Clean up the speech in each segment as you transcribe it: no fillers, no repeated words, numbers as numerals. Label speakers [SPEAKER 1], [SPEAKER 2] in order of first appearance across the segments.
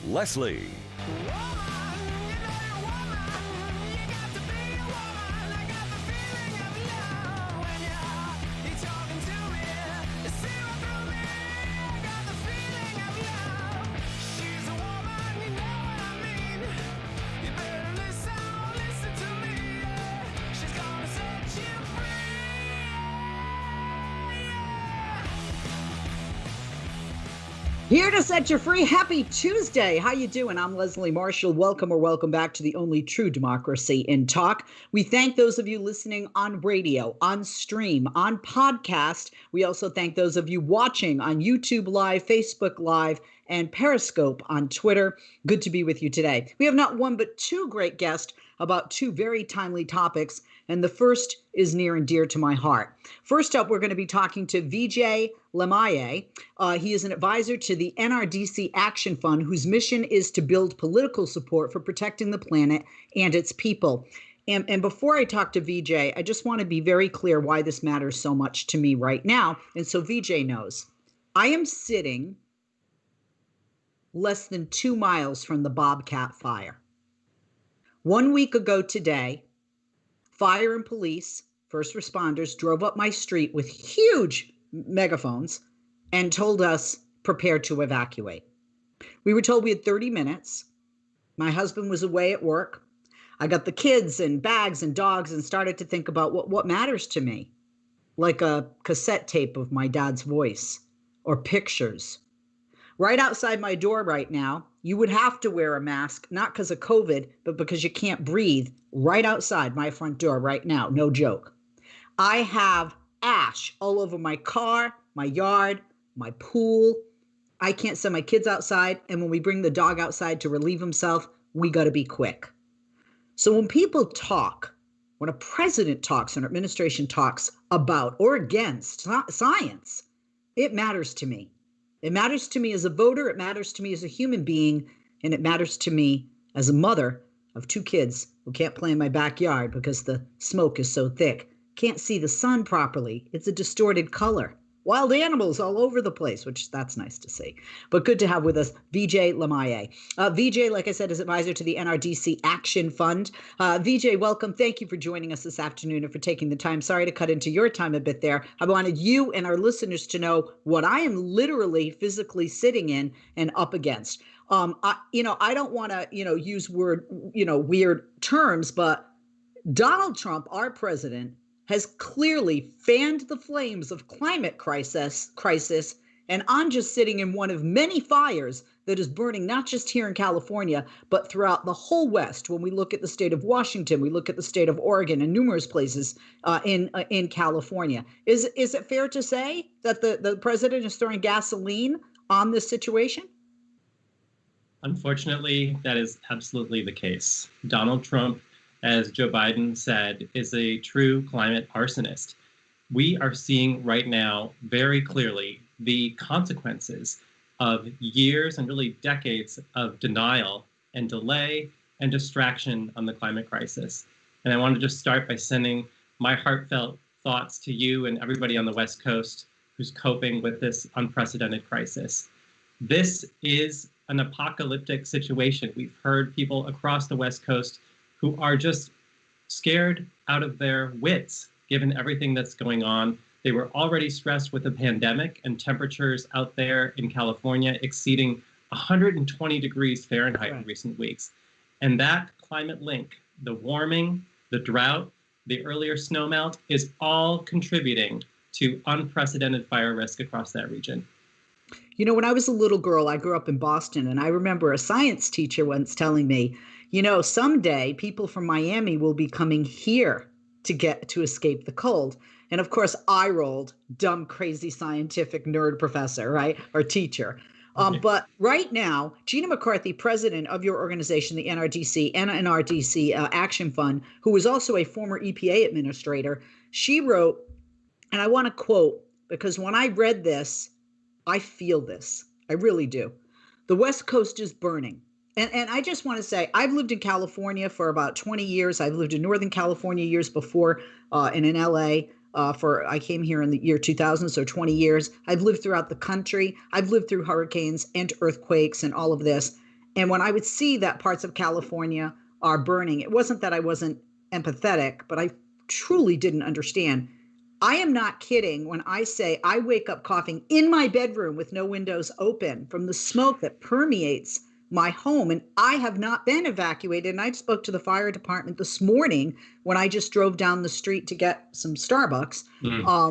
[SPEAKER 1] Leslie.
[SPEAKER 2] Here to set you free. Happy Tuesday. How you doing? I'm Leslie Marshall. Welcome back to the only true democracy in talk. We thank those of you listening on radio, on stream, on podcast. We also thank those of you watching on YouTube Live, Facebook Live, and Periscope on Twitter. Good to be with you today. We have not one but two great guests about two very timely topics, and the first is near and dear to my heart. First up, we're going to be talking to Vijay Lemaye. He is an advisor to the NRDC Action Fund, whose mission is to build political support for protecting the planet and its people. And before I talk to Vijay, I just want to be very clear why this matters so much to me right now. And so Vijay knows. I am sitting less than 2 miles from the Bobcat fire. 1 week ago today, fire and police, first responders, drove up my street with huge megaphones and told us, prepare to evacuate. We were told we had 30 minutes. My husband was away at work. I got the kids and bags and dogs and started to think about what matters to me, like a cassette tape of my dad's voice or pictures. Right outside my door right now, you would have to wear a mask, not because of COVID, but because you can't breathe right outside my front door right now. No joke. I have ash all over my car, my yard, my pool. I can't send my kids outside. And when we bring the dog outside to relieve himself, we got to be quick. So when people talk, when a president talks, an administration talks about or against science, it matters to me. It matters to me as a voter, it matters to me as a human being, and it matters to me as a mother of 2 kids who can't play in my backyard because the smoke is so thick. Can't see the sun properly. It's a distorted color. Wild animals all over the place, which that's nice to see. But good to have with us Vijay Lemaye. Vijay, like I said, is advisor to the NRDC Action Fund. Vijay, welcome. Thank you for joining us this afternoon and for taking the time. Sorry to cut into your time a bit there. I wanted you and our listeners to know what I am literally physically sitting in and up against. I don't want to, use weird terms, but Donald Trump, our president, has clearly fanned the flames of climate crisis, and I'm just sitting in one of many fires that is burning not just here in California, but throughout the whole West. When we look at the state of Washington, we look at the state of Oregon and numerous places in California. Is it fair to say that the president is throwing gasoline on this situation?
[SPEAKER 3] Unfortunately, that is absolutely the case. Donald Trump, as Joe Biden said, is a true climate arsonist. We are seeing right now very clearly the consequences of years and really decades of denial and delay and distraction on the climate crisis. And I want to just start by sending my heartfelt thoughts to you and everybody on the West Coast who's coping with this unprecedented crisis. This is an apocalyptic situation. We've heard people across the West Coast who are just scared out of their wits, given everything that's going on. They were already stressed with the pandemic and temperatures out there in California exceeding 120 degrees Fahrenheit in recent weeks. And that climate link, the warming, the drought, the earlier snowmelt, is all contributing to unprecedented fire risk across that region.
[SPEAKER 2] When I was a little girl, I grew up in Boston, and I remember a science teacher once telling me, someday people from Miami will be coming here to escape the cold. And of course, I rolled, dumb, crazy scientific nerd professor, right? Or teacher. But right now, Gina McCarthy, president of your organization, the NRDC Action Fund, who is also a former EPA administrator, she wrote, and I want to quote, because when I read this, I feel this. I really do. The West Coast is burning. And I just want to say, I've lived in California for about 20 years. I've lived in Northern California years before, and in LA I came here in the year 2000, so 20 years. I've lived throughout the country. I've lived through hurricanes and earthquakes and all of this. And when I would see that parts of California are burning, it wasn't that I wasn't empathetic, but I truly didn't understand. I am not kidding when I say I wake up coughing in my bedroom with no windows open from the smoke that permeates my home. And I have not been evacuated. And I spoke to the fire department this morning when I just drove down the street to get some Starbucks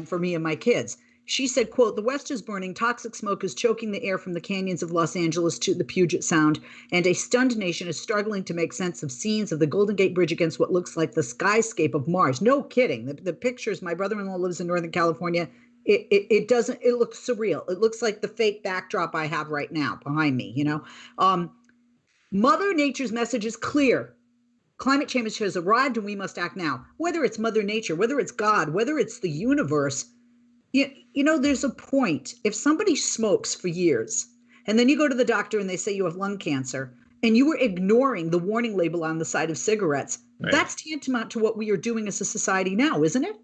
[SPEAKER 2] for me and my kids. She said, quote, "The West is burning. Toxic smoke is choking the air from the canyons of Los Angeles to the Puget Sound, and a stunned nation is struggling to make sense of scenes of the Golden Gate Bridge against what looks like the skyscape of Mars." No kidding. The pictures, my brother-in-law lives in Northern California. It doesn't, it looks surreal. It looks like the fake backdrop I have right now behind me, you know. Mother Nature's message is clear. Climate change has arrived and we must act now. Whether it's Mother Nature, whether it's God, whether it's the universe, you know, there's a point. If somebody smokes for years and then you go to the doctor and they say you have lung cancer and you were ignoring the warning label on the side of cigarettes, that's tantamount to what we are doing as a society now, isn't it?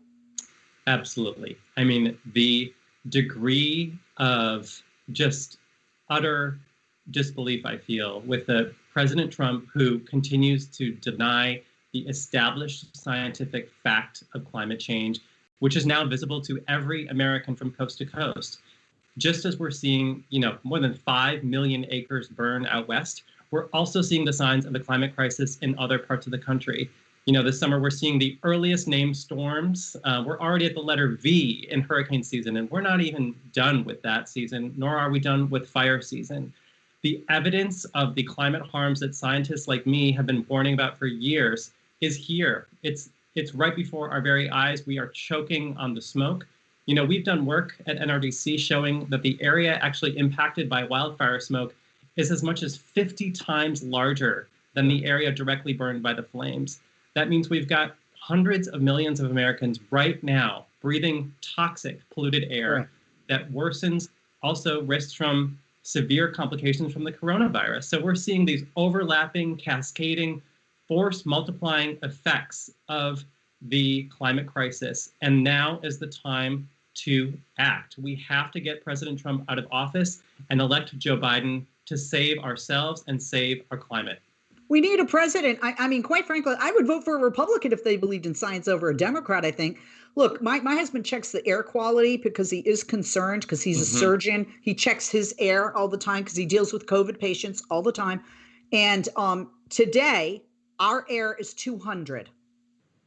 [SPEAKER 3] Absolutely. I mean, the degree of just utter disbelief I feel with the President Trump, who continues to deny the established scientific fact of climate change, which is now visible to every American from coast to coast. Just as we're seeing, you know, more than 5 million acres burn out west, we're also seeing the signs of the climate crisis in other parts of the country. You know, this summer we're seeing the earliest named storms. We're already at the letter V in hurricane season, and we're not even done with that season, nor are we done with fire season. The evidence of the climate harms that scientists like me have been warning about for years is here. It's right before our very eyes. We are choking on the smoke. You know, we've done work at NRDC showing that the area actually impacted by wildfire smoke is as much as 50 times larger than the area directly burned by the flames. That means we've got hundreds of millions of Americans right now breathing toxic, polluted air that worsens also risks from severe complications from the coronavirus. So we're seeing these overlapping, cascading, force multiplying effects of the climate crisis. And now is the time to act. We have to get President Trump out of office and elect Joe Biden to save ourselves and save our climate.
[SPEAKER 2] We need a president. I mean, quite frankly, I would vote for a Republican if they believed in science over a Democrat, I think. Look, my husband checks the air quality because he is concerned because he's a surgeon. He checks his air all the time because he deals with COVID patients all the time. And today, our air is 200.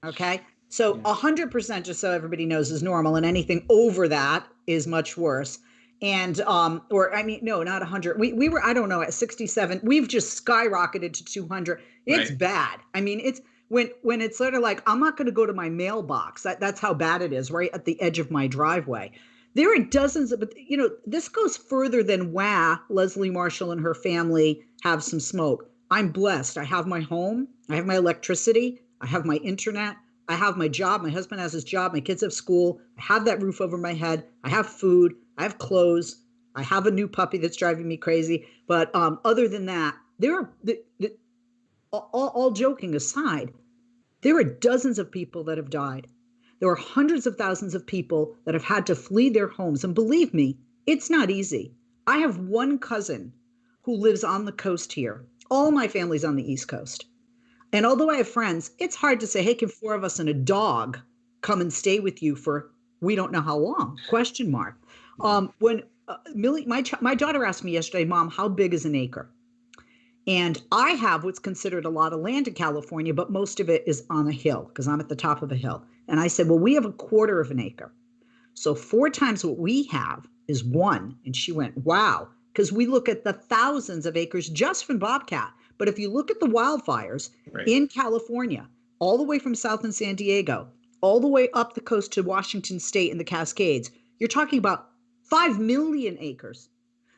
[SPEAKER 2] Okay. So 100%, just so everybody knows, is normal. And anything over that is much worse. And, or I mean, no, not 100. We were, I don't know, at 67. We've just skyrocketed to 200. It's bad. I mean, it's when it's sort of like, I'm not going to go to my mailbox. That's how bad it is, right at the edge of my driveway. There are dozens of, but you know, this goes further than Leslie Marshall and her family have some smoke. I'm blessed. I have my home. I have my electricity. I have my internet. I have my job. My husband has his job. My kids have school. I have that roof over my head. I have food. I have clothes. I have a new puppy that's driving me crazy. But other than that, there are, all joking aside, there are dozens of people that have died. There are hundreds of thousands of people that have had to flee their homes. And believe me, it's not easy. I have one cousin who lives on the coast here. All my family's on the East Coast. And although I have friends, it's hard to say, hey, can 4 of us and a dog come and stay with you for we don't know how long? Question mark. When Millie, my daughter asked me yesterday, Mom, how big is an acre? And I have what's considered a lot of land in California, but most of it is on a hill because I'm at the top of a hill. And I said, well, we have 1/4 of an acre. So 4 times what we have is 1. And she went, wow, because we look at the thousands of acres just from Bobcat. But if you look at the wildfires in California, all the way from South and San Diego, all the way up the coast to Washington State and the Cascades, you're talking about 5 million acres.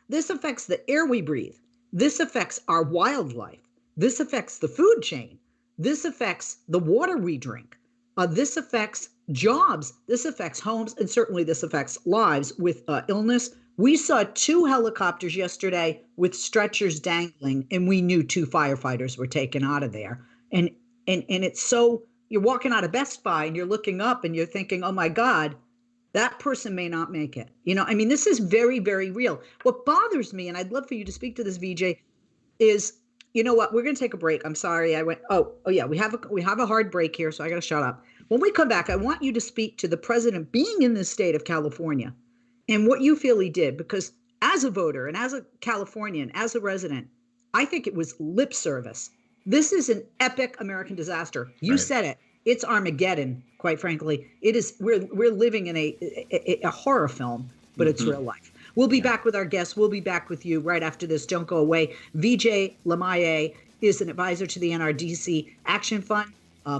[SPEAKER 2] This affects the air we breathe. This affects our wildlife. This affects the food chain. This affects the water we drink. This affects jobs. This affects homes. And certainly this affects lives with illness. We saw 2 helicopters yesterday with stretchers dangling, and we knew 2 firefighters were taken out of there. And it's so, you're walking out of Best Buy and you're looking up and you're thinking, oh my God, that person may not make it. You know, I mean, this is very, very real. What bothers me, and I'd love for you to speak to this, VJ, is You know what? We're going to take a break. I'm sorry. Oh yeah, we have a hard break here, so I got to shut up. When we come back, I want you to speak to the president being in the state of California and what you feel he did, because as a voter and as a Californian, as a resident, I think it was lip service. This is an epic American disaster. You said it. It's Armageddon, quite frankly. It is. We're living in a horror film, but it's real life. We'll be back with our guests. We'll be back with you right after this. Don't go away. Vijay Lamaye is an advisor to the NRDC Action Fund.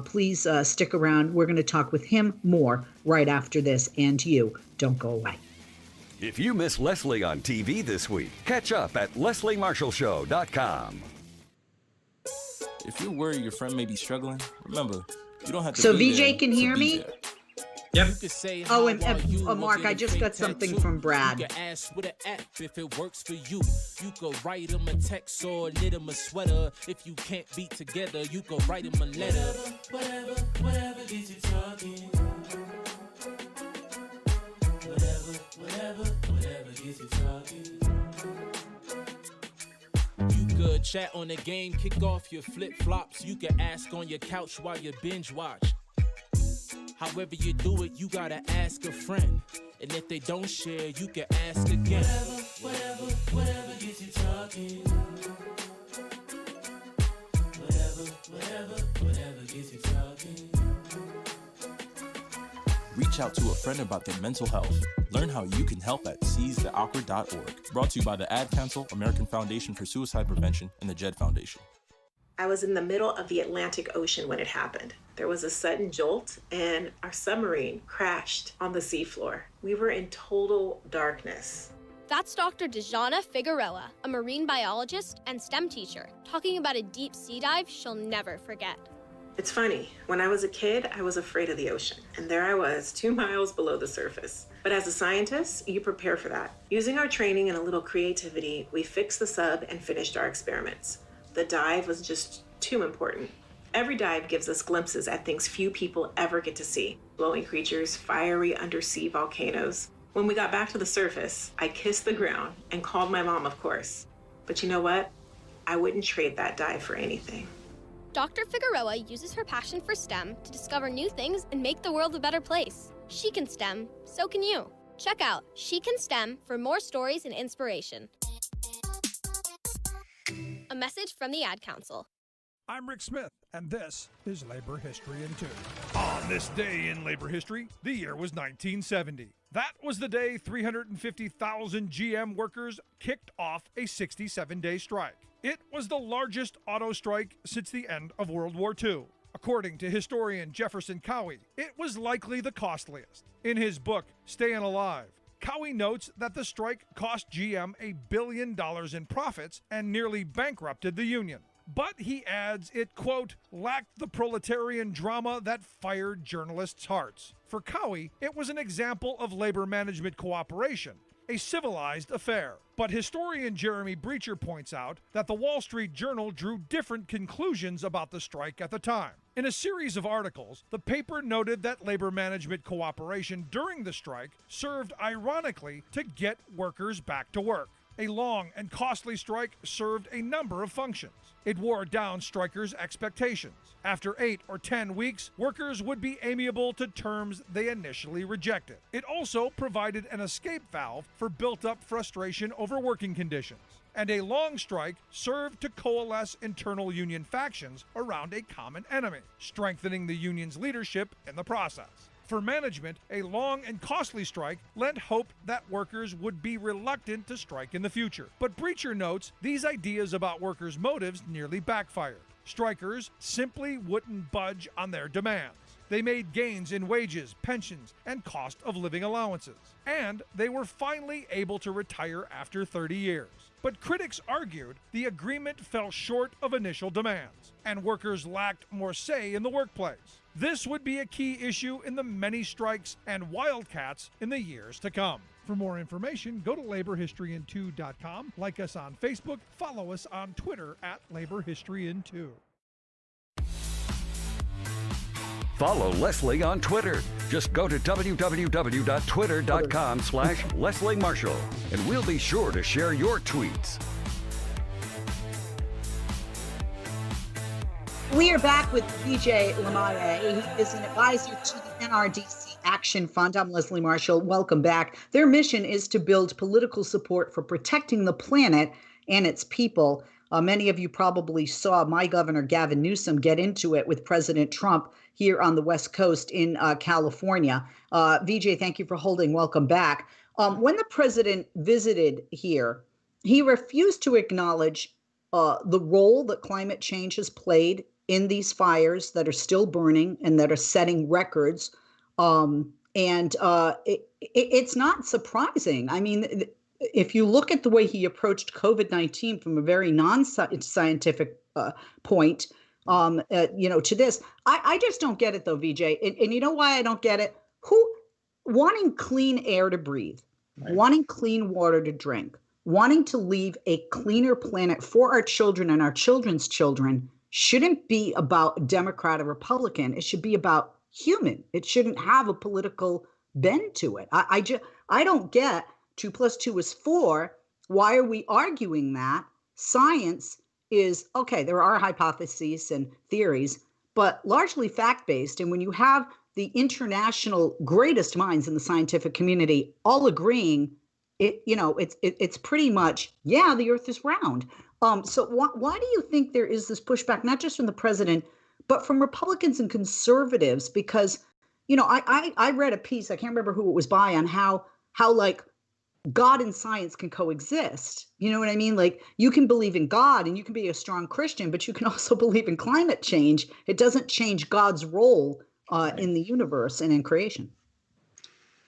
[SPEAKER 2] Please stick around. We're going to talk with him more right after this. And you, don't go away.
[SPEAKER 1] If you miss Leslie on TV this week, catch up at lesliemarshallshow.com.
[SPEAKER 4] If you're worried your friend may be struggling, remember, you don't have to.
[SPEAKER 2] So VJ can hear me?
[SPEAKER 3] Yep.
[SPEAKER 2] Oh, and Mark, I just got something from Brad.
[SPEAKER 5] You can ask with an app if it works for you. You can write him a text or knit him a sweater. If you can't be together, you can write him a letter. Whatever gets you talking. Whatever gets you talking. You could chat on the game, kick off your flip-flops. You can ask on your couch while you binge watch. However you do it, you gotta ask a friend. And if they don't share, you can ask again. Whatever gets you talking. Whatever gets you talking.
[SPEAKER 4] Reach out to a friend about their mental health. Learn how you can help at seizetheawkward.org. Brought to you by the Ad Council, American Foundation for Suicide Prevention, and the JED Foundation.
[SPEAKER 6] I was in the middle of the Atlantic Ocean when it happened. There was a sudden jolt and our submarine crashed on the seafloor. We were in total darkness.
[SPEAKER 7] That's Dr. Dejana Figueroa, a marine biologist and STEM teacher, talking about a deep sea dive she'll never forget.
[SPEAKER 6] It's funny, when I was a kid, I was afraid of the ocean. And there I was, 2 miles below the surface. But as a scientist, you prepare for that. Using our training and a little creativity, we fixed the sub and finished our experiments. The dive was just too important. Every dive gives us glimpses at things few people ever get to see. Glowing creatures, fiery undersea volcanoes. When we got back to the surface, I kissed the ground and called my mom, of course. But you know what? I wouldn't trade that dive for anything.
[SPEAKER 7] Dr. Figueroa uses her passion for STEM to discover new things and make the world a better place. She can STEM, so can you. Check out She Can STEM for more stories and inspiration. A message from the Ad Council.
[SPEAKER 8] I'm Rick Smith, and this is Labor History in 2. On this day in labor history, the year was 1970. That was the day 350,000 GM workers kicked off a 67-day strike. It was the largest auto strike since the end of World War II. According to historian Jefferson Cowie, it was likely the costliest. In his book, Stayin' Alive, Cowie notes that the strike cost GM $1 billion in profits and nearly bankrupted the union. But he adds it, quote, lacked the proletarian drama that fired journalists' hearts. For Cowie, it was an example of labor management cooperation, a civilized affair. But historian Jeremy Breacher points out that the Wall Street Journal drew different conclusions about the strike at the time. In a series of articles, the paper noted that labor management cooperation during the strike served ironically to get workers back to work. A long and costly strike served a number of functions. It wore down strikers' expectations. After 8 or 10 weeks, workers would be amiable to terms they initially rejected. It also provided an escape valve for built-up frustration over working conditions. And a long strike served to coalesce internal union factions around a common enemy, strengthening the union's leadership in the process. For management, a long and costly strike lent hope that workers would be reluctant to strike in the future. But Breacher notes these ideas about workers' motives nearly backfired. Strikers simply wouldn't budge on their demands. They made gains in wages, pensions, and cost of living allowances. And they were finally able to retire after 30 years. But critics argued the agreement fell short of initial demands, and workers lacked more say in the workplace. This would be a key issue in the many strikes and wildcats in the years to come. For more information, go to laborhistoryin2.com, like us on Facebook, follow us on Twitter at laborhistoryin2.
[SPEAKER 1] Follow Leslie on Twitter. Just go to www.twitter.com/Leslie Marshall, and we'll be sure to share your tweets.
[SPEAKER 2] We are back with VJ Lamaye. He is an advisor to the NRDC Action Fund. I'm Leslie Marshall. Welcome back. Their mission is to build political support for protecting the planet and its people. Many of you probably saw my governor, Gavin Newsom, get into it with President Trump here on the West Coast in California. VJ, thank you for holding. Welcome back. When the president visited here, he refused to acknowledge the role that climate change has played in these fires that are still burning and that are setting records. It's not surprising. I mean, if you look at the way he approached COVID-19 from a very non-scientific point, to this, I just don't get it though, VJ. And you know why I don't get it? Wanting clean air to breathe, right, wanting clean water to drink, wanting to leave a cleaner planet for our children and our children's children shouldn't be about Democrat or Republican. It should be about human. It shouldn't have a political bend to it. I don't get 2 + 2 is 4. Why are we arguing that? Science is, okay, there are hypotheses and theories, but largely fact-based. And when you have the international greatest minds in the scientific community all agreeing, it's pretty much, yeah, the earth is round. So why do you think there is this pushback, not just from the president, but from Republicans and conservatives? Because, I read a piece, I can't remember who it was by, on how like God and science can coexist. You know what I mean? Like, you can believe in God and you can be a strong Christian, but you can also believe in climate change. It doesn't change God's role in the universe and in creation.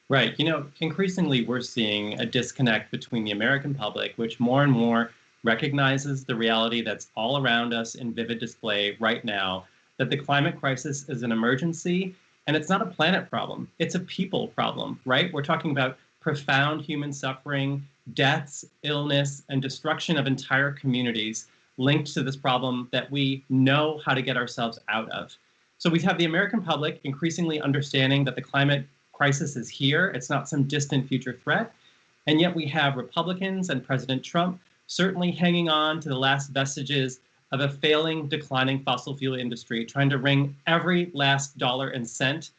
[SPEAKER 3] Right. Increasingly, we're seeing a disconnect between the American public, which more and more recognizes the reality that's all around us in vivid display right now, that the climate crisis is an emergency, and it's not a planet problem. It's a people problem, right? We're talking about profound human suffering, deaths, illness, and destruction of entire communities linked to this problem that we know how to get ourselves out of. So we have the American public increasingly understanding that the climate crisis is here. It's not some distant future threat. And yet we have Republicans and President Trump certainly hanging on to the last vestiges of a failing, declining fossil fuel industry, trying to wring every last dollar and cent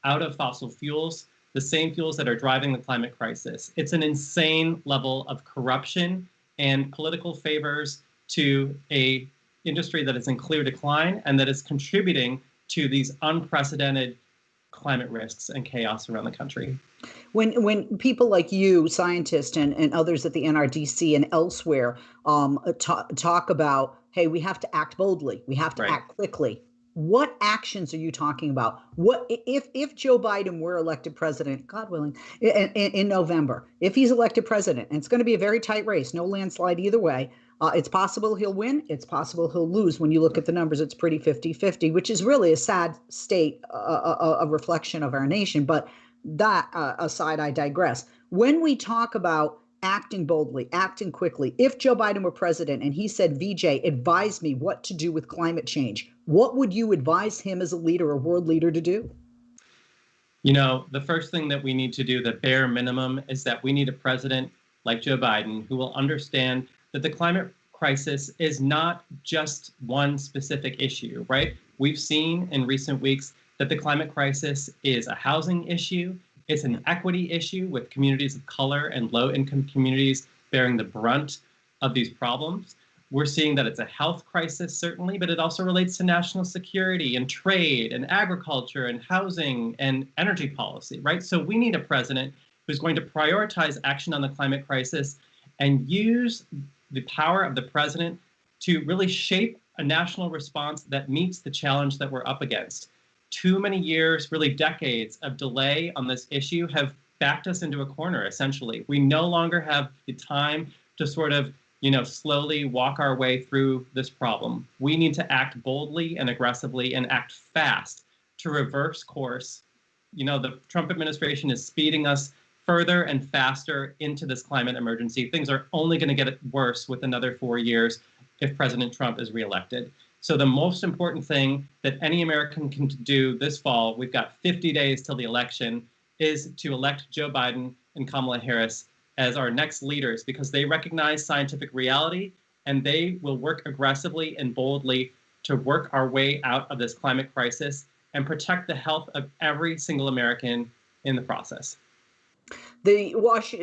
[SPEAKER 3] out of fossil fuels, the same fuels that are driving the climate crisis. It's an insane level of corruption and political favors to a industry that is in clear decline and that is contributing to these unprecedented climate risks and chaos around the country.
[SPEAKER 2] When people like you, scientists and others at the NRDC and elsewhere talk about, hey, we have to act boldly, we have to act quickly. What actions are you talking about? What if Joe Biden were elected president, God willing, in November, if he's elected president, and it's going to be a very tight race, no landslide either way, it's possible he'll win, it's possible he'll lose. When you look at the numbers, it's pretty 50-50, which is really a sad state, a reflection of our nation. But that aside, I digress. When we talk about acting boldly, acting quickly, if Joe Biden were president and he said, VJ, advise me what to do with climate change, what would you advise him as a leader, a world leader, to do?
[SPEAKER 3] The first thing that we need to do, the bare minimum, is that we need a president like Joe Biden who will understand that the climate crisis is not just one specific issue, right? We've seen in recent weeks that the climate crisis is a housing issue. It's an equity issue with communities of color and low-income communities bearing the brunt of these problems. We're seeing that it's a health crisis, certainly, but it also relates to national security and trade and agriculture and housing and energy policy, right? So we need a president who's going to prioritize action on the climate crisis and use the power of the president to really shape a national response that meets the challenge that we're up against. Too many years, really decades of delay on this issue have backed us into a corner, essentially. We no longer have the time to sort of, slowly walk our way through this problem. We need to act boldly and aggressively and act fast to reverse course. The Trump administration is speeding us further and faster into this climate emergency. Things are only going to get worse with another 4 years if President Trump is reelected. So the most important thing that any American can do this fall, we've got 50 days till the election, is to elect Joe Biden and Kamala Harris as our next leaders, because they recognize scientific reality and they will work aggressively and boldly to work our way out of this climate crisis and protect the health of every single American in the process.
[SPEAKER 2] The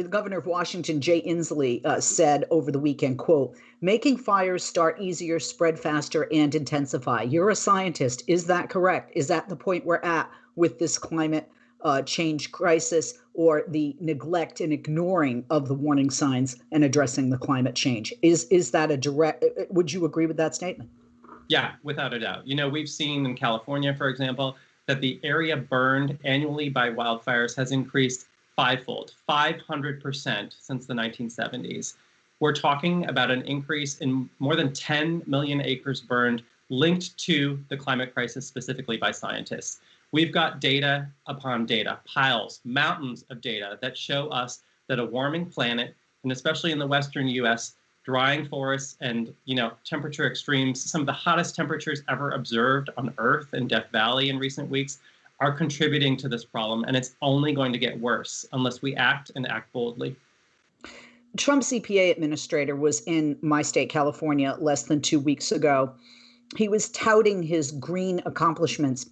[SPEAKER 2] governor of Washington, Jay Inslee, said over the weekend, quote, making fires start easier, spread faster, and intensify. You're a scientist. Is that correct? Is that the point we're at with this climate change crisis, or the neglect and ignoring of the warning signs and addressing the climate change? Is that a direct, would you agree with that statement?
[SPEAKER 3] Yeah, without a doubt. You know, we've seen in California, for example, that the area burned annually by wildfires has increased fivefold, 500% since the 1970s. We're talking about an increase in more than 10 million acres burned linked to the climate crisis specifically by scientists. We've got data upon data, piles, mountains of data that show us that a warming planet, and especially in the Western US, drying forests and, temperature extremes, some of the hottest temperatures ever observed on Earth in Death Valley in recent weeks, are contributing to this problem, and it's only going to get worse unless we act and act boldly.
[SPEAKER 2] Trump's EPA administrator was in my state, California, less than 2 weeks ago. He was touting his green accomplishments.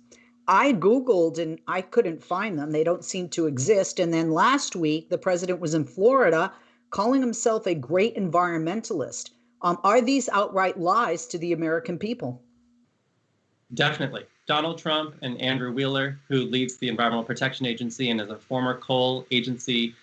[SPEAKER 2] I Googled and I couldn't find them. They don't seem to exist. And then last week, the president was in Florida calling himself a great environmentalist. Are these outright lies to the American people?
[SPEAKER 3] Definitely. Donald Trump and Andrew Wheeler, who leads the Environmental Protection Agency and is a former coal industry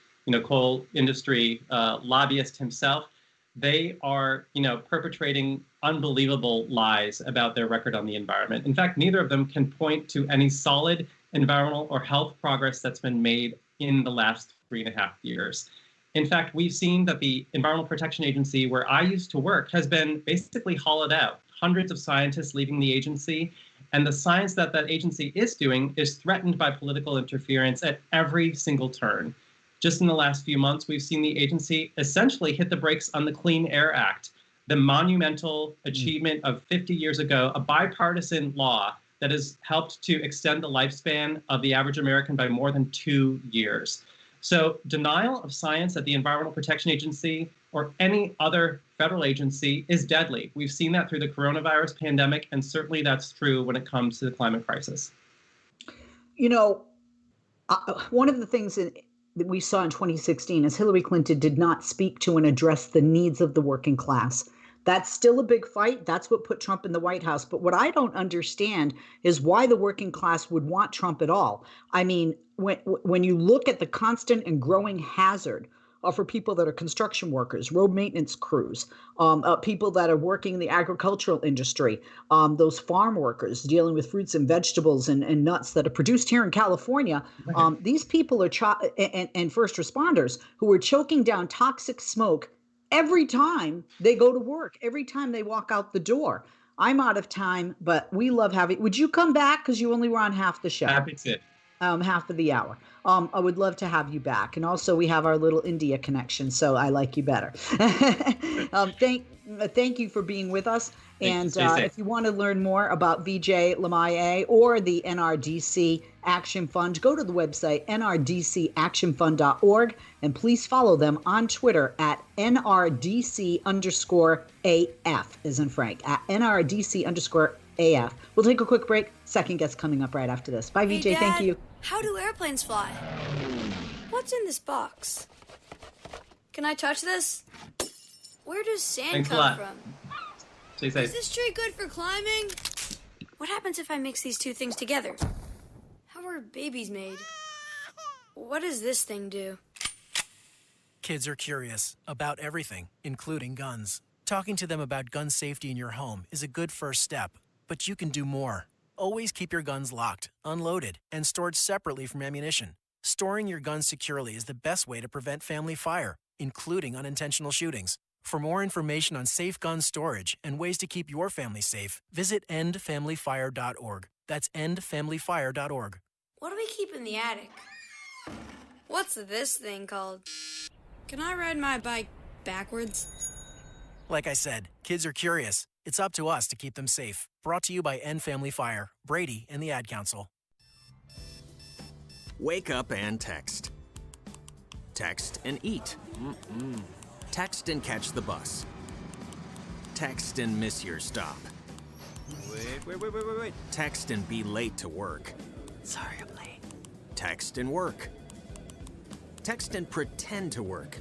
[SPEAKER 3] lobbyist himself, they are, perpetrating unbelievable lies about their record on the environment. In fact, neither of them can point to any solid environmental or health progress that's been made in the last 3.5 years. In fact, we've seen that the Environmental Protection Agency, where I used to work, has been basically hollowed out. Hundreds of scientists leaving the agency. And the science that agency is doing is threatened by political interference at every single turn. Just in the last few months, we've seen the agency essentially hit the brakes on the Clean Air Act, the monumental achievement of 50 years ago, a bipartisan law that has helped to extend the lifespan of the average American by more than 2 years. So denial of science at the Environmental Protection Agency or any other federal agency is deadly. We've seen that through the coronavirus pandemic, and certainly that's true when it comes to the climate crisis.
[SPEAKER 2] One of the things that we saw in 2016 is Hillary Clinton did not speak to and address the needs of the working class. That's still a big fight. That's what put Trump in the White House. But what I don't understand is why the working class would want Trump at all. I mean, when you look at the constant and growing hazard for people that are construction workers, road maintenance crews, people that are working in the agricultural industry, those farm workers dealing with fruits and vegetables and nuts that are produced here in California, these people are and first responders who are choking down toxic smoke every time they go to work, every time they walk out the door. I'm out of time, but we love having. Would you come back? Because you only were on half the show.
[SPEAKER 3] Happy to.
[SPEAKER 2] Half of the hour. I would love to have you back. And also we have our little India connection, so I like you better. Thank you for being with us. And if you want to learn more about VJ Lemaye or the NRDC Action Fund, go to the website nrdcactionfund.org, and please follow them on Twitter at NRDC_AF, as in Frank, at NRDC_AF. We'll take a quick break. Second guest coming up right after this. Bye, VJ.
[SPEAKER 9] Hey, Dad,
[SPEAKER 2] thank you.
[SPEAKER 9] How do airplanes fly? What's in this box? Can I touch this? Where does sand come from?
[SPEAKER 3] Stay safe.
[SPEAKER 9] Is this tree good for climbing? What happens if I mix these two things together? How are babies made? What does this thing do?
[SPEAKER 10] Kids are curious about everything, including guns. Talking to them about gun safety in your home is a good first step, but you can do more. Always keep your guns locked, unloaded, and stored separately from ammunition. Storing your guns securely is the best way to prevent family fire, including unintentional shootings. For more information on safe gun storage and ways to keep your family safe, visit endfamilyfire.org. That's endfamilyfire.org.
[SPEAKER 9] What do we keep in the attic? What's this thing called? Can I ride my bike backwards?
[SPEAKER 10] Like I said, kids are curious. It's up to us to keep them safe. Brought to you by End Family Fire, Brady, and the Ad Council.
[SPEAKER 11] Wake up and text. Text and eat. Text and catch the bus. Text and miss your stop. Wait. Text and be late to work.
[SPEAKER 9] Sorry, I'm late.
[SPEAKER 11] Text and work. Text and pretend to work.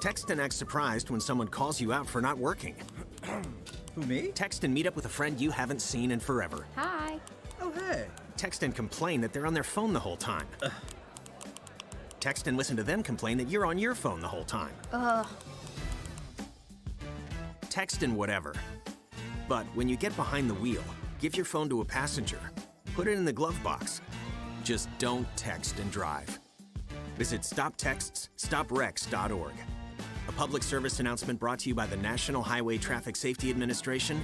[SPEAKER 11] Text and act surprised when someone calls you out for not working.
[SPEAKER 12] Who, me?
[SPEAKER 11] Text and meet up with a friend you haven't seen in forever.
[SPEAKER 7] Hi.
[SPEAKER 12] Oh, hey.
[SPEAKER 11] Text and complain that they're on their phone the whole time. Text and listen to them complain that you're on your phone the whole time. Text and whatever. But when you get behind the wheel, give your phone to a passenger. Put it in the glove box. Just don't text and drive. Visit StopTextsStopWrecks.org. A public service announcement brought to you by the National Highway Traffic Safety Administration.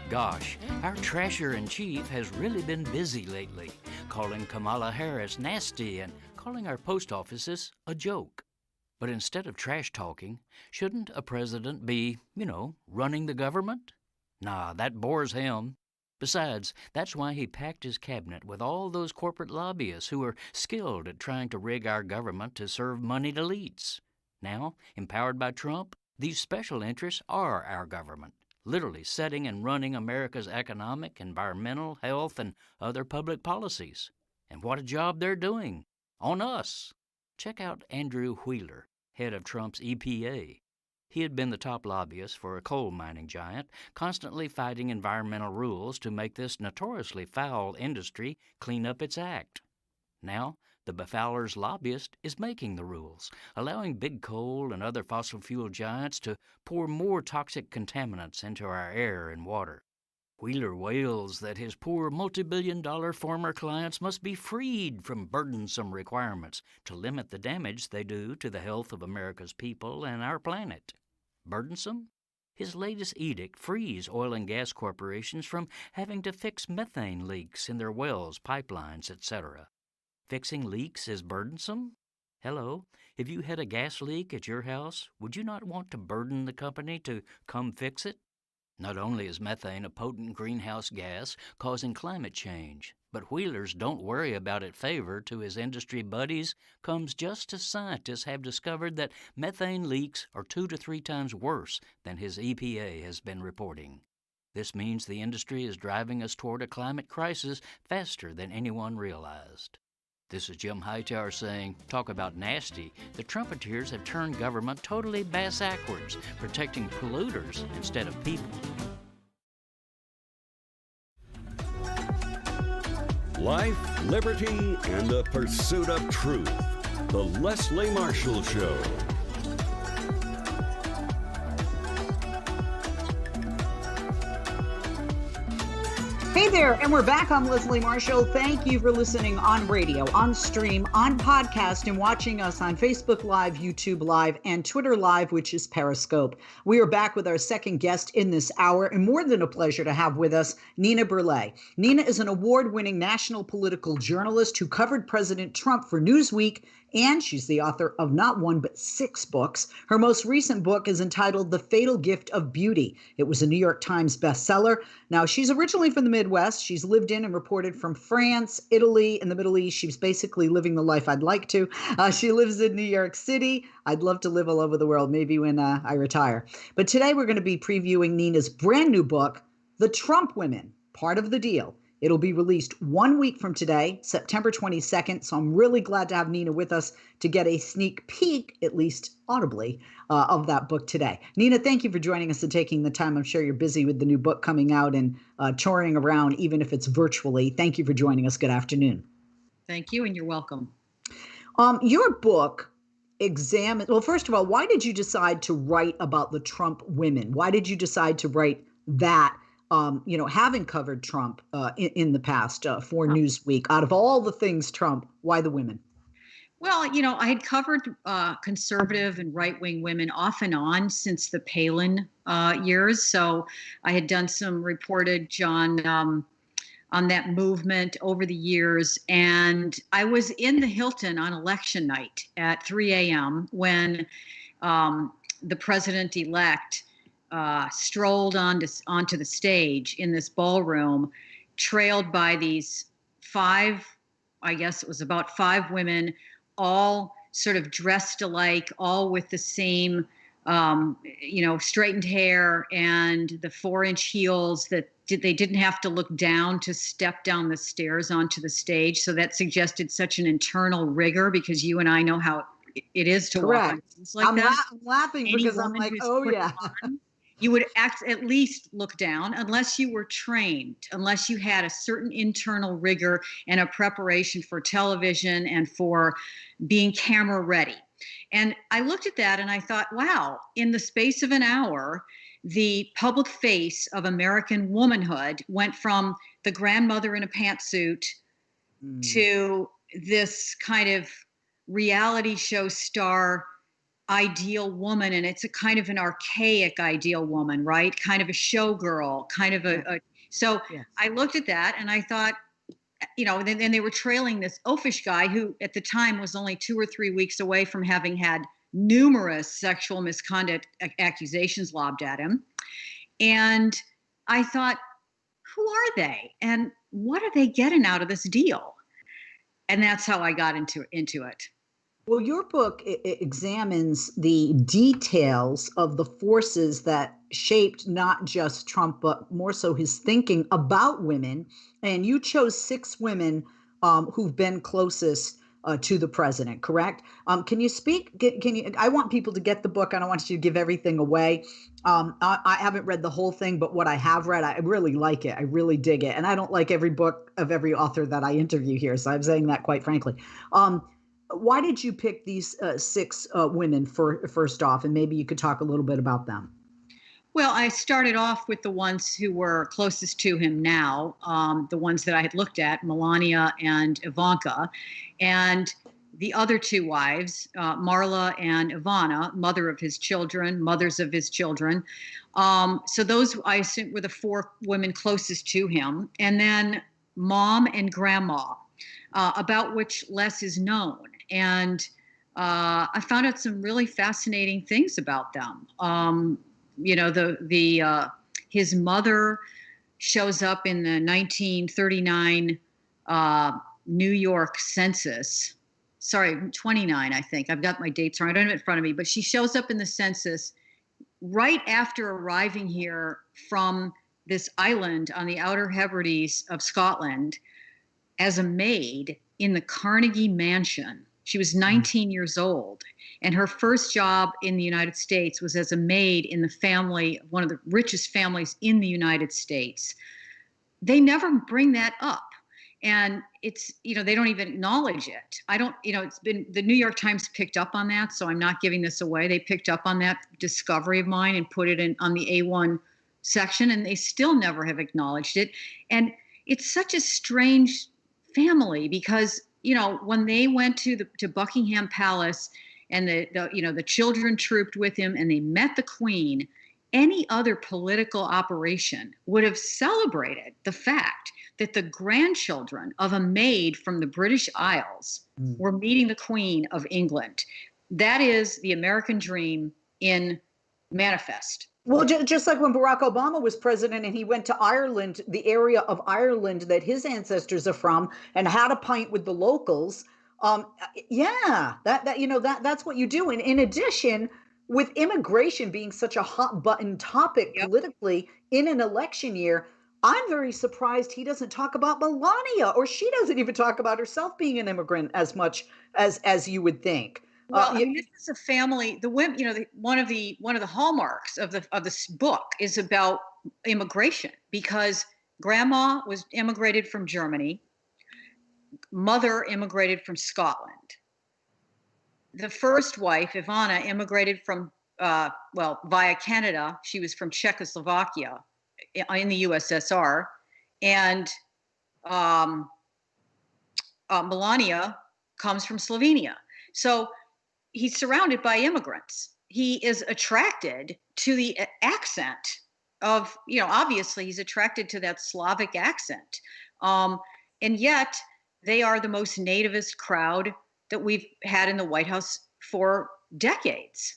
[SPEAKER 13] Gosh, our trasher-in-chief has really been busy lately, calling Kamala Harris nasty and calling our post offices a joke. But instead of trash talking, shouldn't a president be, running the government? Nah, that bores him. Besides, that's why he packed his cabinet with all those corporate lobbyists who are skilled at trying to rig our government to serve moneyed elites. Now, empowered by Trump, these special interests are our government, literally setting and running America's economic, environmental, health, and other public policies. And what a job they're doing. On us. Check out Andrew Wheeler, head of Trump's EPA. He had been the top lobbyist for a coal mining giant, constantly fighting environmental rules to make this notoriously foul industry clean up its act. Now, the befouler's lobbyist is making the rules, allowing big coal and other fossil fuel giants to pour more toxic contaminants into our air and water. Wheeler wails that his poor multi-billion-dollar former clients must be freed from burdensome requirements to limit the damage they do to the health of America's people and our planet. Burdensome? His latest edict frees oil and gas corporations from having to fix methane leaks in their wells, pipelines, etc. Fixing leaks is burdensome? Hello, if you had a gas leak at your house, would you not want to burden the company to come fix it? Not only is methane a potent greenhouse gas causing climate change, but Wheeler's don't worry about it favor to his industry buddies comes just as scientists have discovered that methane leaks are 2 to 3 times worse than his EPA has been reporting. This means the industry is driving us toward a climate crisis faster than anyone realized. This is Jim Hightower saying, talk about nasty. The Trumpeteers have turned government totally bass-ackwards, protecting polluters instead of people.
[SPEAKER 1] Life, liberty, and the pursuit of truth. The Leslie Marshall Show.
[SPEAKER 2] Hey there, and we're back on Leslie Marshall. Thank you for listening on radio, on stream, on podcast, and watching us on Facebook Live, YouTube Live, and Twitter Live, which is Periscope. We are back with our second guest in this hour, and more than a pleasure to have with us Nina Burleigh. Nina is an award-winning national political journalist who covered President Trump for Newsweek, and she's the author of not 1 but 6 books. Her most recent book is entitled The Fatal Gift of Beauty. It was a New York Times bestseller. Now, she's originally from the Midwest. She's lived in and reported from France, Italy, and the Middle East. She's basically living the life I'd like to. She lives in New York City. I'd love to live all over the world, maybe when I retire. But today we're going to be previewing Nina's brand new book, The Trump Women, Part of the Deal. It'll be released 1 week from today, September 22nd. So I'm really glad to have Nina with us to get a sneak peek, at least audibly, of that book today. Nina, thank you for joining us and taking the time. I'm sure you're busy with the new book coming out and touring around, even if it's virtually. Thank you for joining us. Good afternoon.
[SPEAKER 14] Thank you, and you're welcome.
[SPEAKER 2] Your book examines, well, first of all, why did you decide to write about the Trump women? Why did you decide to write that? Having covered Trump in the past for Newsweek, out of all the things Trump, why the women?
[SPEAKER 14] Well, I had covered conservative and right-wing women off and on since the Palin years. So I had done some reportage on that movement over the years. And I was in the Hilton on election night at 3 a.m. when the president-elect strolled onto the stage in this ballroom, trailed by these 5, I guess it was about 5 women, all sort of dressed alike, all with the same straightened hair and the 4-inch heels that they didn't have to look down to step down the stairs onto the stage. So that suggested such an internal rigor, because you and I know how it is to walk on things like that.
[SPEAKER 2] I'm laughing because I'm like, oh yeah.
[SPEAKER 14] You would at least look down, unless you were trained, unless you had a certain internal rigor and a preparation for television and for being camera ready. And I looked at that and I thought, wow, in the space of an hour, the public face of American womanhood went from the grandmother in a pantsuit to this kind of reality show star ideal woman. And it's a kind of an archaic ideal woman, right? Kind of a showgirl, kind of so I looked at that and I thought, then they were trailing this oafish guy who at the time was only 2 or 3 weeks away from having had numerous sexual misconduct accusations lobbed at him. And I thought, who are they? And what are they getting out of this deal? And that's how I got into it.
[SPEAKER 2] Well, your book examines the details of the forces that shaped not just Trump, but more so his thinking about women. And you chose 6 women who've been closest to the president, correct? Can you speak? Can you? I want people to get the book. I don't want you to give everything away. I haven't read the whole thing, but what I have read, I really like it. I really dig it. And I don't like every book of every author that I interview here. So I'm saying that quite frankly. Why did you pick these 6 women first off? And maybe you could talk a little bit about them.
[SPEAKER 14] Well, I started off with the ones who were closest to him now, the ones that I had looked at, Melania and Ivanka, and the other 2 wives, Marla and Ivana, mothers of his children. So those, I assume, were the 4 women closest to him. And then Mom and Grandma, about which less is known. And I found out some really fascinating things about them. His mother shows up in the 1939 New York census. Sorry, 29, I think. I've got my dates wrong. I don't have it in front of me, but she shows up in the census right after arriving here from this island on the Outer Hebrides of Scotland as a maid in the Carnegie Mansion. She was 19 years old, and her first job in the United States was as a maid in the family, one of the richest families in the United States. They never bring that up. And it's, they don't even acknowledge it. It's been, the New York Times picked up on that, so I'm not giving this away. They picked up on that discovery of mine and put it on the A1 section, and they still never have acknowledged it. And it's such a strange family because, when they went to Buckingham Palace and the children trooped with him and they met the Queen, any other political operation would have celebrated the fact that the grandchildren of a maid from the British Isles were meeting the Queen of England. That is the American dream in manifest.
[SPEAKER 2] Well, just like when Barack Obama was president and he went to Ireland, the area of Ireland that his ancestors are from, and had a pint with the locals. That's what you do. And in addition, with immigration being such a hot button topic politically in an election year, I'm very surprised he doesn't talk about Melania, or she doesn't even talk about herself being an immigrant as much as you would think.
[SPEAKER 14] Well, this is a family. The women, one of the hallmarks of this book is about immigration, because Grandma was immigrated from Germany, Mother immigrated from Scotland. The first wife, Ivana, immigrated from via Canada. She was from Czechoslovakia in the USSR, and Melania comes from Slovenia. So he's surrounded by immigrants. He is attracted to the accent of, obviously he's attracted to that Slavic accent. And yet they are the most nativist crowd that we've had in the White House for decades.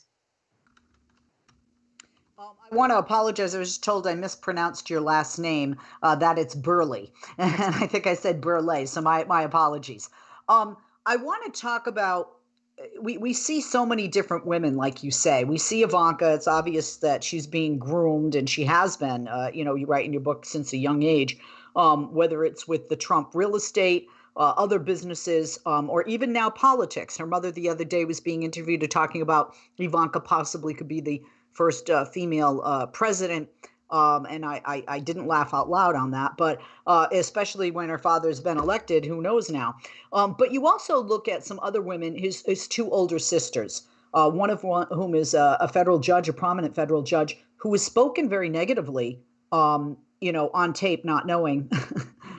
[SPEAKER 2] I want to apologize. I was just told I mispronounced your last name, that it's Burley. And I think I said Burley, so my apologies. I want to talk about we see so many different women, like you say. We see Ivanka. It's obvious that she's being groomed, and she has been, you write in your book, since a young age, whether it's with the Trump real estate, other businesses, or even now politics. Her mother the other day was being interviewed talking about Ivanka possibly could be the first female president. And I didn't laugh out loud on that, but especially when her father's been elected, who knows now. But you also look at some other women, his two older sisters, one of whom is a federal judge, a prominent federal judge, who has spoken very negatively, on tape, not knowing,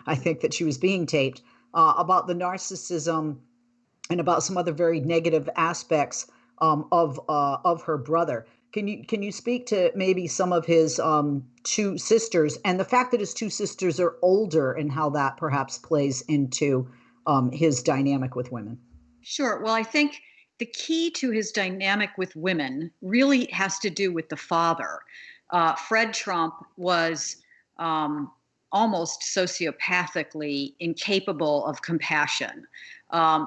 [SPEAKER 2] I think, that she was being taped, about the narcissism and about some other very negative aspects of her brother. Can you speak to maybe some of his two sisters and the fact that his two sisters are older and how that perhaps plays into his dynamic with women?
[SPEAKER 14] Sure. Well, I think the key to his dynamic with women really has to do with the father. Fred Trump was almost sociopathically incapable of compassion.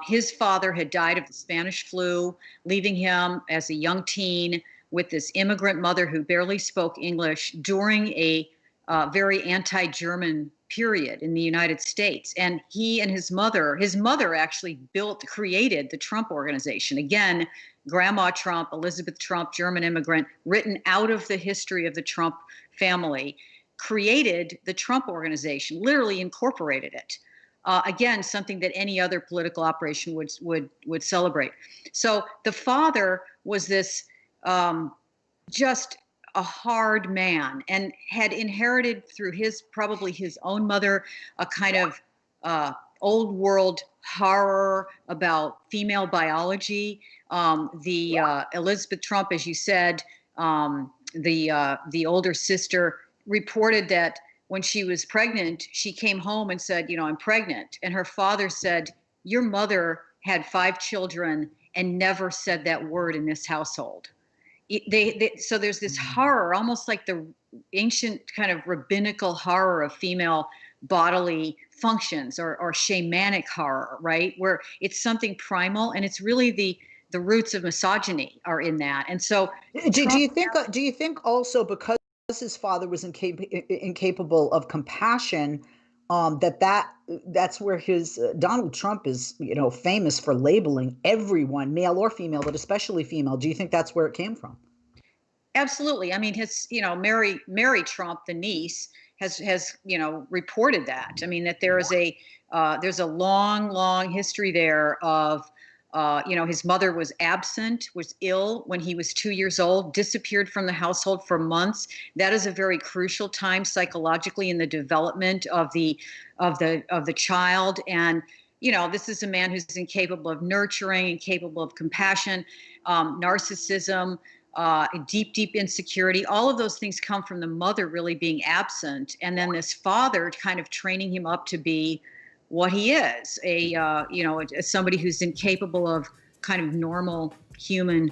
[SPEAKER 14] His father had died of the Spanish flu, leaving him as a young teen with this immigrant mother who barely spoke English during a very anti-German period in the United States. And he and his mother actually created the Trump Organization. Again, Grandma Trump, Elizabeth Trump, German immigrant, written out of the history of the Trump family, created the Trump Organization, literally incorporated it. Again, something that any other political operation would celebrate. So the father was this just a hard man, and had inherited through probably his own mother a kind of old world horror about female biology. Elizabeth Trump, as you said, the older sister, reported that when she was pregnant, she came home and said, I'm pregnant. And her father said, your mother had 5 children and never said that word in this household. So there's this horror, almost like the ancient kind of rabbinical horror of female bodily functions, or shamanic horror, right? Where it's something primal, and it's really the roots of misogyny are in that. And so
[SPEAKER 2] do you think also because his father was incapable of compassion, that's where his Donald Trump is, famous for labeling everyone, male or female, but especially female. Do you think that's where it came from?
[SPEAKER 14] Absolutely. I mean, his, Mary Trump, the niece, has reported that. I mean, that there's a long history there of, his mother was absent, was ill when he was 2 years old, disappeared from the household for months. That is a very crucial time psychologically in the development of the child. And, this is a man who's incapable of nurturing, incapable of compassion, narcissism, deep insecurity. All of those things come from the mother really being absent. And then this father kind of training him up to be what he is, somebody who's incapable of kind of normal human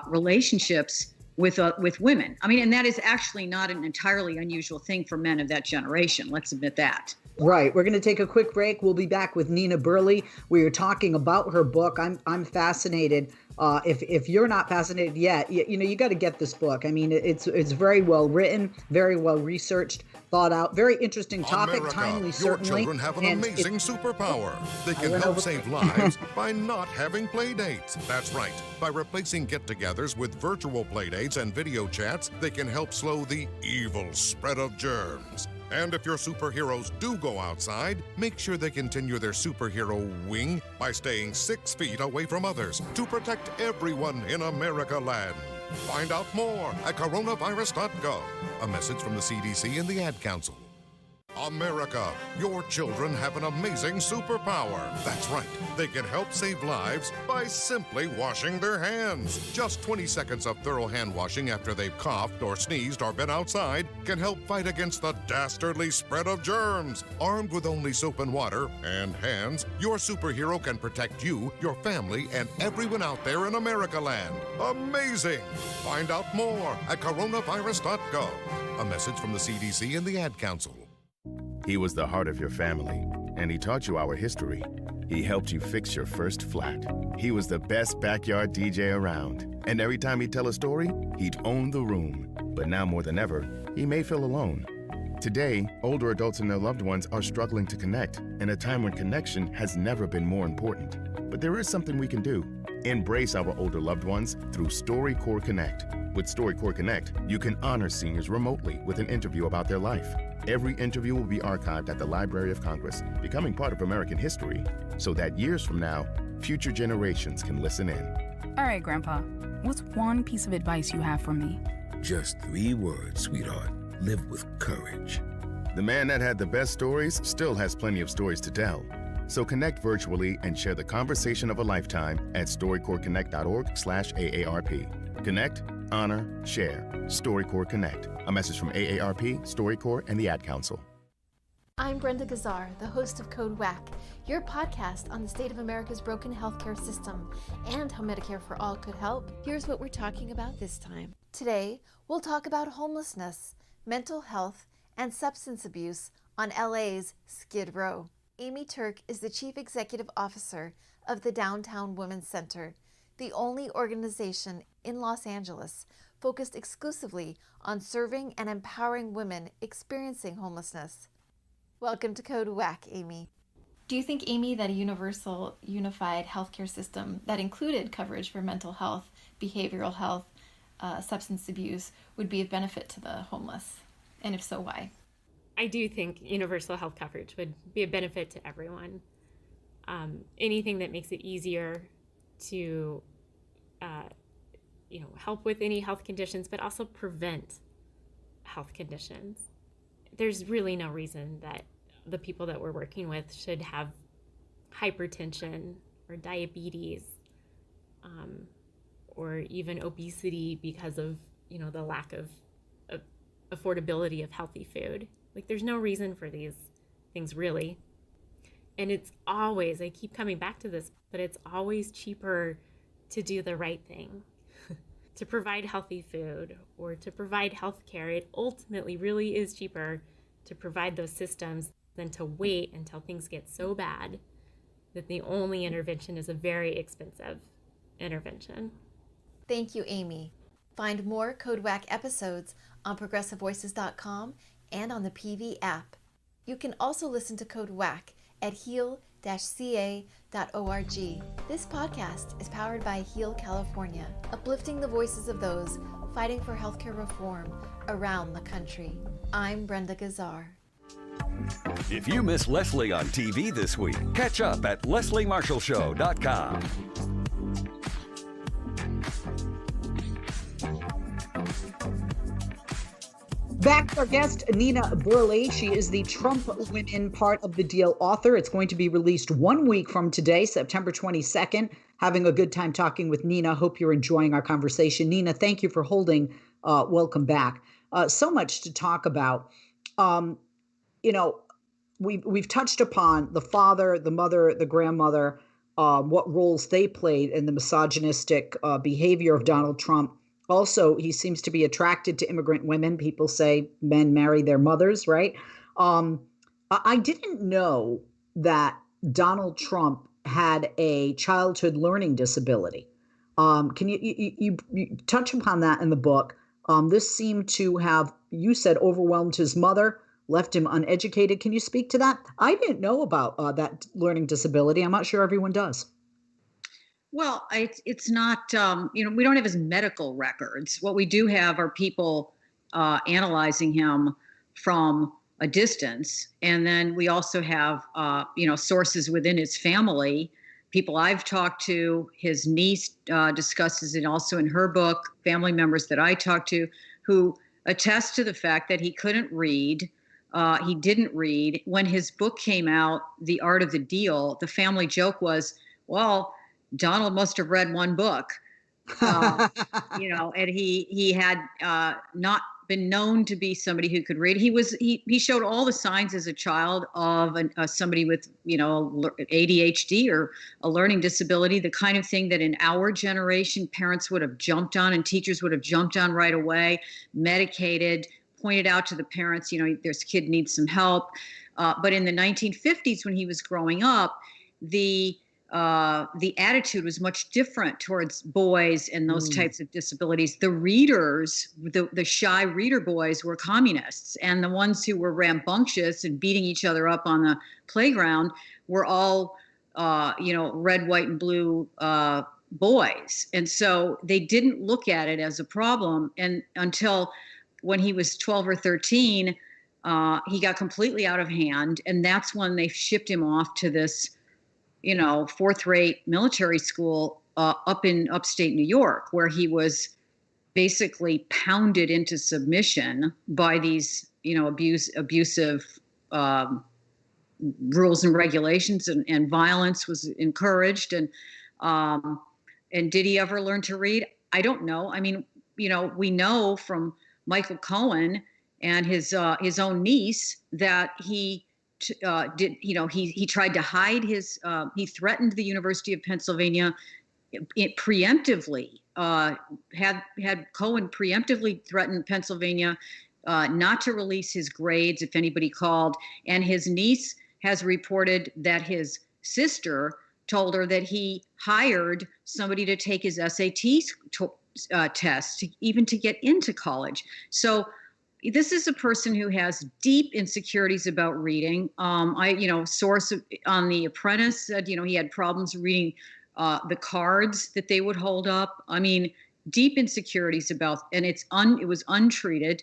[SPEAKER 14] relationships with women. I mean, and that is actually not an entirely unusual thing for men of that generation. Let's admit that.
[SPEAKER 2] Right. We're going to take a quick break. We'll be back with Nina Burley. We are talking about her book. I'm fascinated. If you're not fascinated yet, you got to get this book. I mean, it's very well written, very well researched, thought out, very interesting topic,
[SPEAKER 15] America,
[SPEAKER 2] timely, certainly.
[SPEAKER 15] Your children have an amazing superpower. They can help save lives by not having play dates. That's right. By replacing get-togethers with virtual play dates and video chats, they can help slow the evil spread of germs. And if your superheroes do go outside, make sure they continue their superhero wing by staying 6 feet away from others to protect everyone in America land. Find out more at coronavirus.gov. A message from the CDC and the Ad Council. America, your children have an amazing superpower. That's right. They can help save lives by simply washing their hands. Just 20 seconds of thorough hand washing after they've coughed or sneezed or been outside can help fight against the dastardly spread of germs. Armed with only soap and water and hands, your superhero can protect you, your family, and everyone out there in America land. Amazing! Find out more at coronavirus.gov. A message from the CDC and the Ad Council.
[SPEAKER 16] He was the heart of your family, and he taught you our history. He helped you fix your first flat. He was the best backyard DJ around. And every time he'd tell a story, he'd own the room. But now more than ever, he may feel alone. Today, older adults and their loved ones are struggling to connect in a time when connection has never been more important. But there is something we can do. Embrace our older loved ones through StoryCorps Connect. With StoryCorps Connect, you can honor seniors remotely with an interview about their life. Every interview will be archived at the Library of Congress, becoming part of American history, so that years from now, future generations can listen in.
[SPEAKER 17] All right, Grandpa, what's one piece of advice you have for me?
[SPEAKER 18] Just 3 words, sweetheart. Live with courage.
[SPEAKER 16] The man that had the best stories still has plenty of stories to tell. So connect virtually and share the conversation of a lifetime at StoryCorpsConnect.org/AARP. Connect, honor, share. StoryCorps Connect. A message from AARP, StoryCorps, and the Ad Council.
[SPEAKER 19] I'm Brenda Gazar, the host of Code WAC, your podcast on the state of America's broken healthcare system and how Medicare for All could help. Here's what we're talking about this time. Today, we'll talk about homelessness, mental health, and substance abuse on LA's Skid Row. Amy Turk is the Chief Executive Officer of the Downtown Women's Center, the only organization in Los Angeles focused exclusively on serving and empowering women experiencing homelessness. Welcome to Code WAC, Amy. Do you think, Amy, that a universal, unified healthcare system that included coverage for mental health, behavioral health, substance abuse would be of benefit to the homeless? And if so, why?
[SPEAKER 20] I do think universal health coverage would be a benefit to everyone. Anything that makes it easier to help with any health conditions, but also prevent health conditions. There's really no reason that the people that we're working with should have hypertension or diabetes, or even obesity because of, the lack of affordability of healthy food. Like, there's no reason for these things, really. And it's always, I keep coming back to this, but it's always cheaper to do the right thing. To provide healthy food or to provide health care. It ultimately really is cheaper to provide those systems than to wait until things get so bad that the only intervention is a very expensive intervention.
[SPEAKER 19] Thank you, Amy. Find more Code WAC episodes on progressivevoices.com and on the PV app. You can also listen to Code WAC at heal-ca.org. This podcast is powered by Heal California, uplifting the voices of those fighting for healthcare reform around the country. I'm Brenda Gazar.
[SPEAKER 1] If you miss Leslie on TV this week, catch up at lesliemarshallshow.com.
[SPEAKER 2] Back with our guest, Nina Burley. She is the Trump Women Part of the Deal author. It's going to be released 1 week from today, September 22nd. Having a good time talking with Nina. Hope you're enjoying our conversation. Nina, thank you for holding. Welcome back. So much to talk about. We've touched upon the father, the mother, the grandmother, what roles they played in the misogynistic behavior of Donald Trump. Also, he seems to be attracted to immigrant women. People say men marry their mothers, right? I didn't know that Donald Trump had a childhood learning disability. Can you touch upon that in the book? This seemed to have, you said, overwhelmed his mother, left him uneducated. Can you speak to that? I didn't know about that learning disability. I'm not sure everyone does.
[SPEAKER 14] Well, it's not, we don't have his medical records. What we do have are people analyzing him from a distance. And then we also have, sources within his family, people I've talked to. His niece discusses it also in her book, family members that I talked to who attest to the fact that he couldn't read. He didn't read. When his book came out, The Art of the Deal, the family joke was, well, Donald must have read one book, and he had not been known to be somebody who could read. He showed all the signs as a child of somebody with, ADHD or a learning disability, the kind of thing that in our generation, parents would have jumped on and teachers would have jumped on right away, medicated, pointed out to the parents, this kid needs some help. But in the 1950s, when he was growing up, the attitude was much different towards boys and those types of disabilities. The readers, the shy reader boys, were communists, and the ones who were rambunctious and beating each other up on the playground were all, red, white, and blue boys. And so they didn't look at it as a problem, and until when he was 12 or 13, he got completely out of hand, and that's when they shipped him off to this fourth-rate military school up in upstate New York, where he was basically pounded into submission by these, abusive rules and regulations, and violence was encouraged. And did he ever learn to read? I don't know. I mean, we know from Michael Cohen and his own niece that he he tried to hide his, he threatened the University of Pennsylvania preemptively, had Cohen preemptively threatened Pennsylvania not to release his grades if anybody called. And his niece has reported that his sister told her that he hired somebody to take his SAT test even to get into college. So this is a person who has deep insecurities about reading. Source on The Apprentice said, he had problems reading the cards that they would hold up. I mean, deep insecurities about, and it was untreated.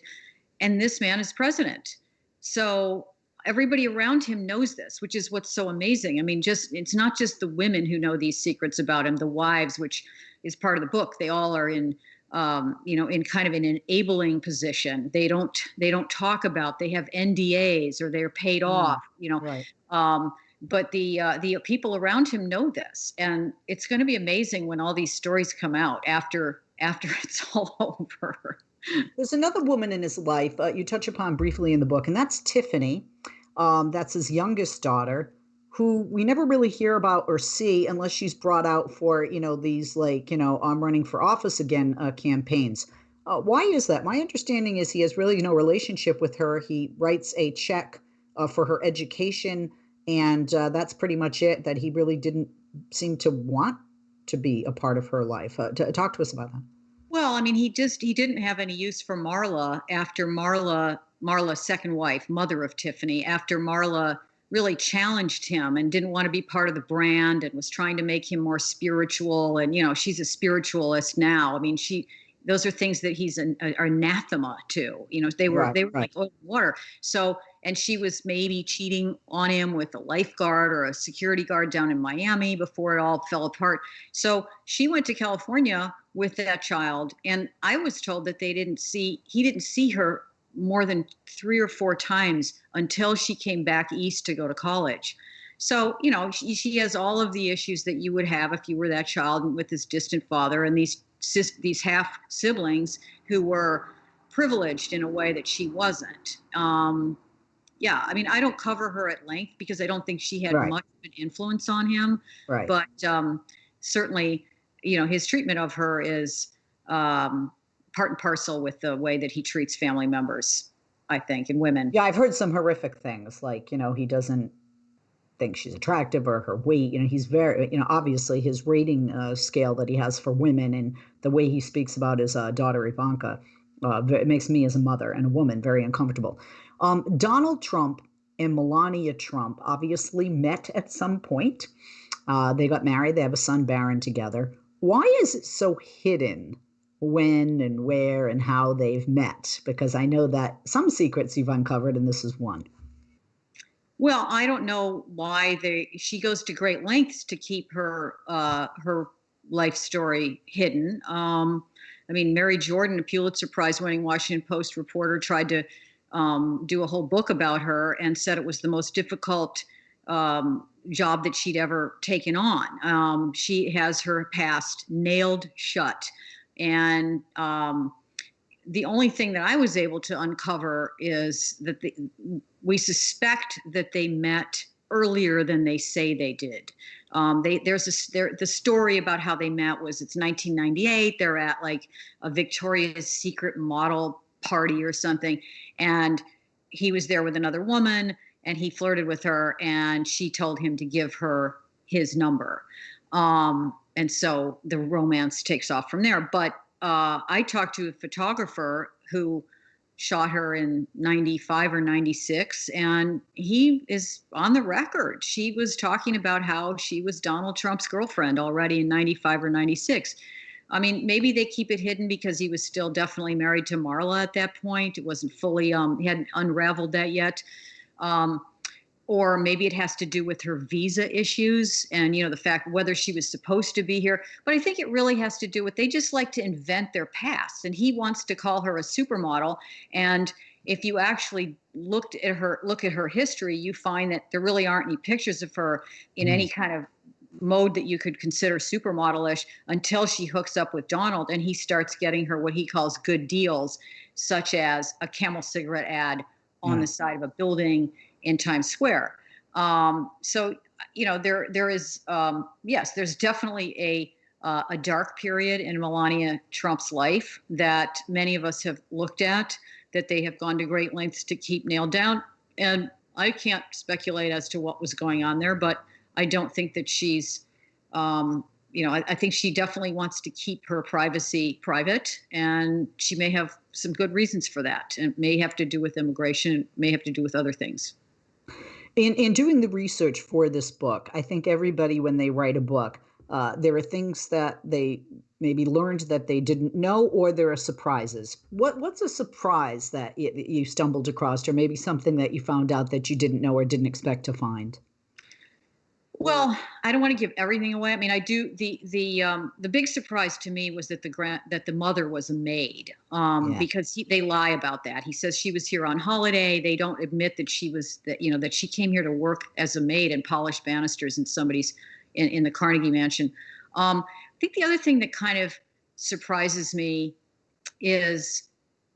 [SPEAKER 14] And this man is president. So everybody around him knows this, which is what's so amazing. I mean, it's not just the women who know these secrets about him, the wives, which is part of the book. They all are in kind of an enabling position. They don't talk about, they have NDAs or they're paid off,
[SPEAKER 2] Right.
[SPEAKER 14] But the people around him know this, and it's going to be amazing when all these stories come out after it's all over.
[SPEAKER 2] There's another woman in his life you touch upon briefly in the book, and that's Tiffany. That's his youngest daughter, who we never really hear about or see unless she's brought out for, these I'm running for office again campaigns. Why is that? My understanding is he has really no relationship with her. He writes a check for her education, and that's pretty much it, that he really didn't seem to want to be a part of her life. Talk to us about that.
[SPEAKER 14] Well, I mean, he didn't have any use for Marla after Marla's second wife, mother of Tiffany, after Marla really challenged him and didn't want to be part of the brand and was trying to make him more spiritual. And, she's a spiritualist now. I mean, those are things that he's an anathema to, they were like oil and water. So, and she was maybe cheating on him with a lifeguard or a security guard down in Miami before it all fell apart. So she went to California with that child. And I was told that he didn't see her more than 3 or 4 times until she came back east to go to college. So, she has all of the issues that you would have if you were that child with this distant father and these half siblings who were privileged in a way that she wasn't. I mean, I don't cover her at length because I don't think she had much of an influence on him.
[SPEAKER 2] Right.
[SPEAKER 14] But certainly, his treatment of her is part and parcel with the way that he treats family members, I think, and women.
[SPEAKER 2] Yeah, I've heard some horrific things, like, he doesn't think she's attractive or her weight. He's very, obviously his rating scale that he has for women and the way he speaks about his daughter Ivanka, it makes me as a mother and a woman very uncomfortable. Donald Trump and Melania Trump obviously met at some point. They got married. They have a son, Barron, together. Why is it so hidden when and where and how they've met? Because I know that some secrets you've uncovered, and this is one.
[SPEAKER 14] Well, I don't know why she goes to great lengths to keep her life story hidden. I mean, Mary Jordan, a Pulitzer Prize-winning Washington Post reporter, tried to do a whole book about her and said it was the most difficult job that she'd ever taken on. She has her past nailed shut. And the only thing that I was able to uncover is that we suspect that they met earlier than they say they did. The story about how they met was it's 1998. They're at like a Victoria's Secret model party or something, and he was there with another woman, and he flirted with her, and she told him to give her his number. And so the romance takes off from there. But I talked to a photographer who shot her in 95 or 96, and he is on the record. She was talking about how she was Donald Trump's girlfriend already in 95 or 96. I mean, maybe they keep it hidden because he was still definitely married to Marla at that point. It wasn't fully, he hadn't unraveled that yet. Or maybe it has to do with her visa issues and, the fact whether she was supposed to be here. But I think it really has to do with, they just like to invent their past. And he wants to call her a supermodel. And if you actually look at her history, you find that there really aren't any pictures of her in any kind of mode that you could consider supermodel-ish until she hooks up with Donald and he starts getting her what he calls good deals, such as a Camel cigarette ad on the side of a building in Times Square. So, there is, yes, there's definitely a dark period in Melania Trump's life that many of us have looked at, that they have gone to great lengths to keep nailed down. And I can't speculate as to what was going on there, but I don't think that she's, I think she definitely wants to keep her privacy private, and she may have some good reasons for that. And it may have to do with immigration, it may have to do with other things.
[SPEAKER 2] In doing the research for this book, I think everybody, when they write a book, there are things that they maybe learned that they didn't know, or there are surprises. What's a surprise that you stumbled across, or maybe something that you found out that you didn't know or didn't expect to find?
[SPEAKER 14] Well, I don't want to give everything away. I mean, I do. The big surprise to me was that the mother was a maid, because they lie about that. He says she was here on holiday. They don't admit that that she came here to work as a maid and polish banisters in the Carnegie Mansion. I think the other thing that kind of surprises me is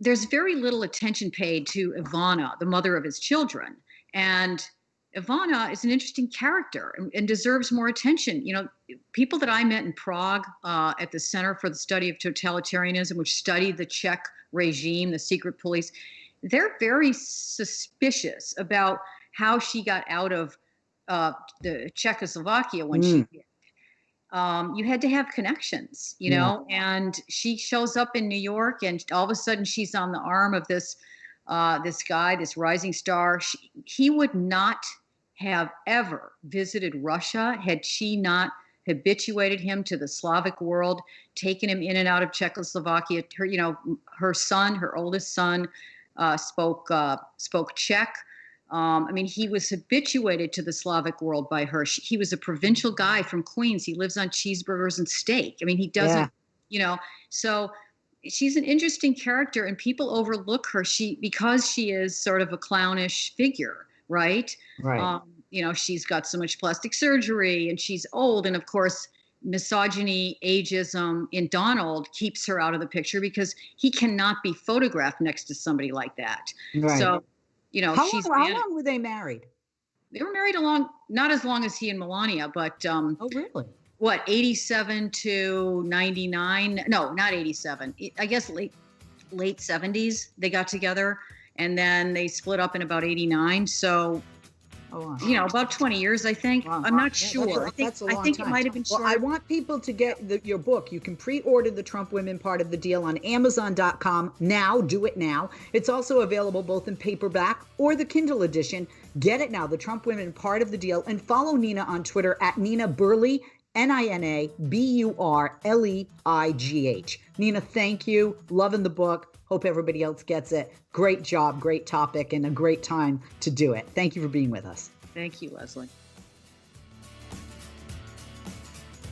[SPEAKER 14] there's very little attention paid to Ivana, the mother of his children, and Ivana is an interesting character and deserves more attention. People that I met in Prague at the Center for the Study of Totalitarianism, which studied the Czech regime, the secret police, they're very suspicious about how she got out of the Czechoslovakia when she did. You had to have connections, and she shows up in New York, and all of a sudden she's on the arm of this guy, this rising star. He would not have ever visited Russia had she not habituated him to the Slavic world, taken him in and out of Czechoslovakia. Her son, her oldest son, spoke Czech. He was habituated to the Slavic world by her. He was a provincial guy from Queens. He lives on cheeseburgers and steak. He doesn't, so she's an interesting character, and people overlook her because she is sort of a clownish figure, right?
[SPEAKER 2] Right.
[SPEAKER 14] She's got so much plastic surgery, and she's old, and of course misogyny, ageism in Donald keeps her out of the picture because he cannot be photographed next to somebody like that.
[SPEAKER 2] Right.
[SPEAKER 14] So,
[SPEAKER 2] how long were they married?
[SPEAKER 14] They were married not as long as he and Melania, but
[SPEAKER 2] oh, really?
[SPEAKER 14] What, 87 to 99? No, not 87. I guess late 70s they got together, and then they split up in about 89. So, about 20 years, I think. Wow. I'm not sure.
[SPEAKER 2] That's a long
[SPEAKER 14] I think
[SPEAKER 2] time.
[SPEAKER 14] It might have been short.
[SPEAKER 2] Well, I want people to get your book. You can pre-order The Trump Women Part of the Deal on Amazon.com now. Do it now. It's also available both in paperback or the Kindle edition. Get it now, The Trump Women Part of the Deal, and follow Nina on Twitter at Nina Burleigh, NinaBurleigh. Nina, thank you. Loving the book. Hope everybody else gets it. Great job, great topic, and a great time to do it. Thank you for being with us.
[SPEAKER 14] Thank you, Leslie.